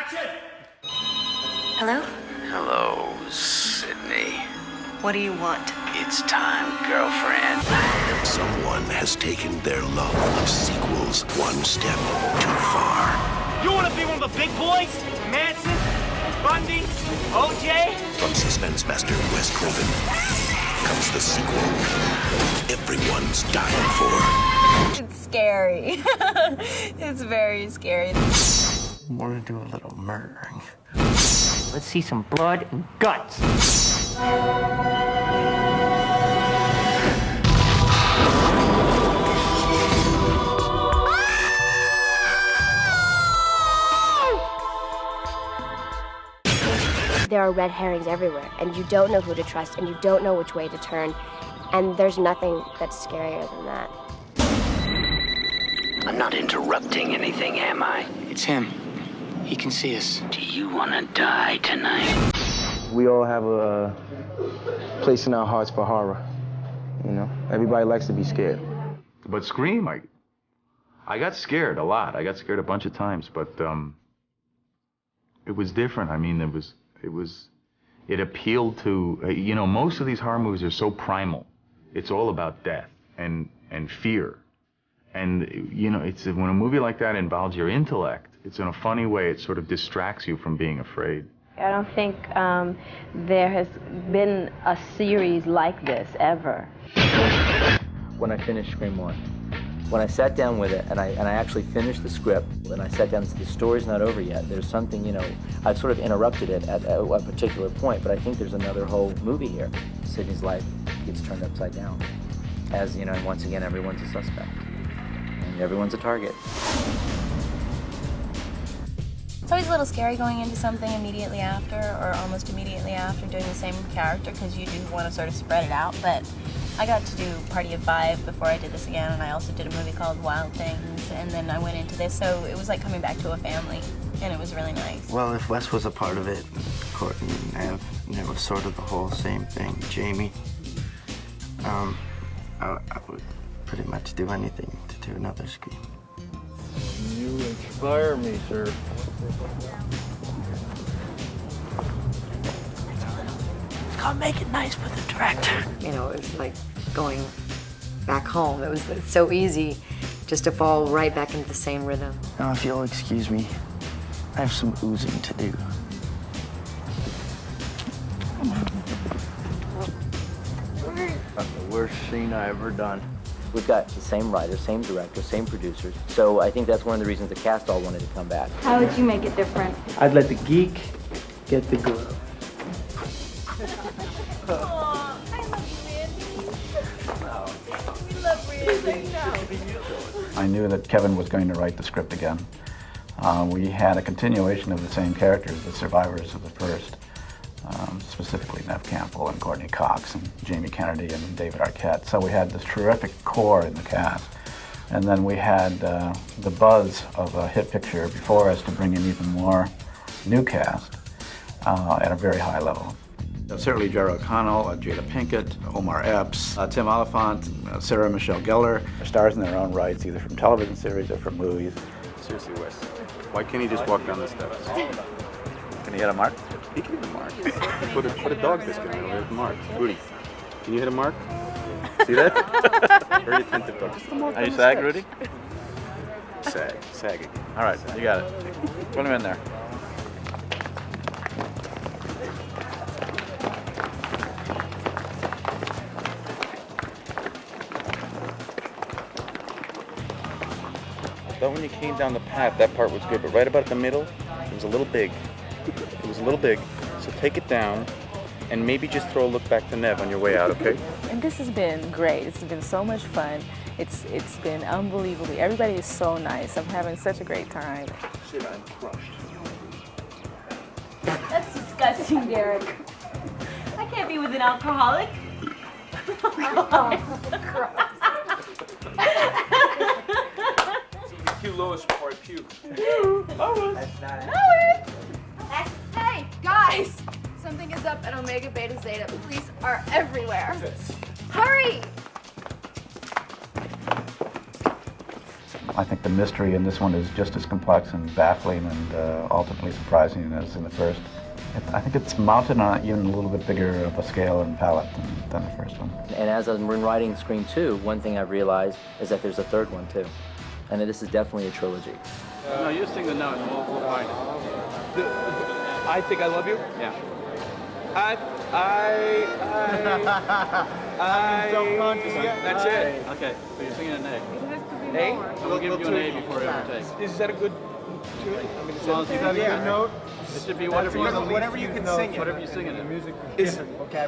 Action! Hello? Hello, Sidney. What do you want? It's time, girlfriend. Someone has taken their love of sequels one step too far. You want to be one of the big boys? Manson? Bundy? OJ? From suspense master Wes Craven comes the sequel everyone's dying for. It's scary. It's very scary. We're gonna do a little murdering. Let's see some blood and guts. There are red herrings everywhere, and you don't know who to trust, and you don't know which way to turn, and there's nothing that's scarier than that. I'm not interrupting anything, am I? It's him. He can see us. Do you want to die tonight? We all have a place in our hearts for horror. You know, everybody likes to be scared. But Scream, I got scared a lot. I got scared a bunch of times, but it was different. I mean, it appealed to, you know, most of these horror movies are so primal. It's all about death and fear. And, you know, it's when a movie like that involves your intellect, it's in a funny way, it sort of distracts you from being afraid. I don't think there has been a series like this ever. When I finished Scream 1, when I sat down with it and I actually finished the script, and I sat down and said, the story's not over yet. There's something, you know, I've sort of interrupted it at a particular point, but I think there's another whole movie here. Sidney's life gets turned upside down. As, you know, once again, everyone's a suspect. And everyone's a target. It's always a little scary going into something immediately after, or almost immediately after, doing the same character, because you do want to sort of spread it out. But I got to do Party of Five before I did this again, and I also did a movie called Wild Things, and then I went into this, so it was like coming back to a family, and it was really nice. Well, if Wes was a part of it, Courtney and Neve, and it was sort of the whole same thing, Jamie, I would pretty much do anything to do another Scream. You inspire me, sir. Gotta make it nice with the director. You know, it was like going back home. It was so easy just to fall right back into the same rhythm. Now, if you'll excuse me, I have some oozing to do. That's the worst scene I ever done. We've got the same writer, same director, same producers. So I think that's one of the reasons the cast all wanted to come back. How would you make it different? I'd let the geek get the glove. Oh, I love you, Randy. We love Randy. I knew that Kevin was going to write the script again. We had a continuation of the same characters, the survivors of the first, specifically Neve Campbell and Courteney Cox and Jamie Kennedy and David Arquette. So we had this terrific core in the cast. And then we had the buzz of a hit picture before us to bring in even more new cast at a very high level. Certainly Jerry O'Connell, Jada Pinkett, Omar Epps, Tim Oliphant, Sarah Michelle Gellar. They're stars in their own rights, either from television series or from movies. Seriously, Wes, why can't he just walk down the steps? Can you hit a mark? He can hit a mark. Put a dog biscuit on it, hit a mark. Rudy, can you hit a mark? See that? Very attentive dog. Are you sag, Rudy? Sag again. All right, you got it. Put him in there. But when you came down the path, that part was good, but right about the middle, it was a little big. It was a little big, so take it down, and maybe just throw a look back to Neve on your way out, okay? And this has been great. It's been so much fun. It's been unbelievable. Everybody is so nice. I'm having such a great time. Shit, I'm crushed. That's disgusting, Derek. I can't be with an alcoholic. Cue Lois before I puke. That's not it. Hey, guys! Something is up and Omega Beta Zeta. Police are everywhere. Hurry! I think the mystery in this one is just as complex and baffling and ultimately surprising as in the first. I think it's mounted on even a little bit bigger of a scale and palette than the first one. And as I've been writing Scream 2, one thing I've realized is that there's a third one too. And that this is definitely a trilogy. No, you sing the note and we'll find it. I Think I Love You? Yeah. I'm self-conscious. That's it. Okay, so you're singing an A. A? So we'll give you an A before we overtake. Is that a good tune? I mean, as long as you have a good note? It should be whatever you can sing it. Whatever you sing it in. Music.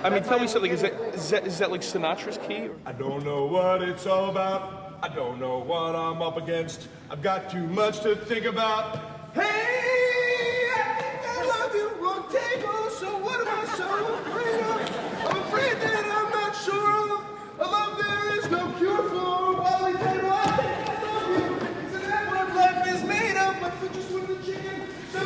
I mean, tell me something. Is that like Sinatra's key? I don't know what it's all about. I don't know what I'm up against. I've got too much to think about. Hey, I think I love you, wrong table. So what am I so afraid of? I'm afraid that I'm not sure of. A love there is no cure for. Wally table, I think I love you. Isn't that what life is made of? My foot just with the chicken. So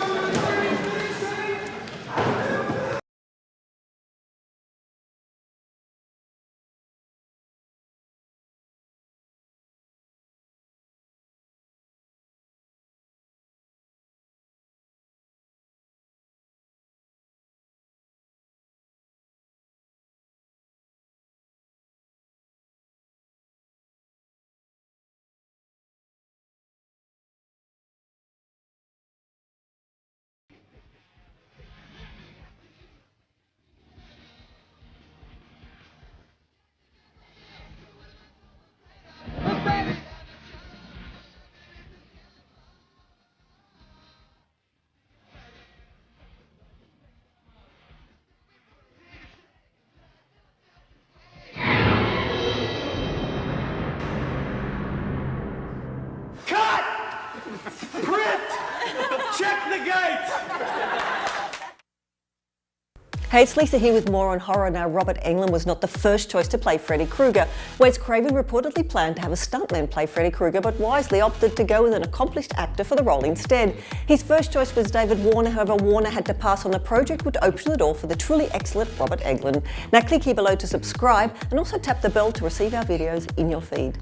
Hey, it's Lisa here with more on horror. Now, Robert Englund was not the first choice to play Freddy Krueger. Wes Craven reportedly planned to have a stuntman play Freddy Krueger, but wisely opted to go with an accomplished actor for the role instead. His first choice was David Warner, however Warner had to pass on the project, which opened the door for the truly excellent Robert Englund. Now click here below to subscribe and also tap the bell to receive our videos in your feed.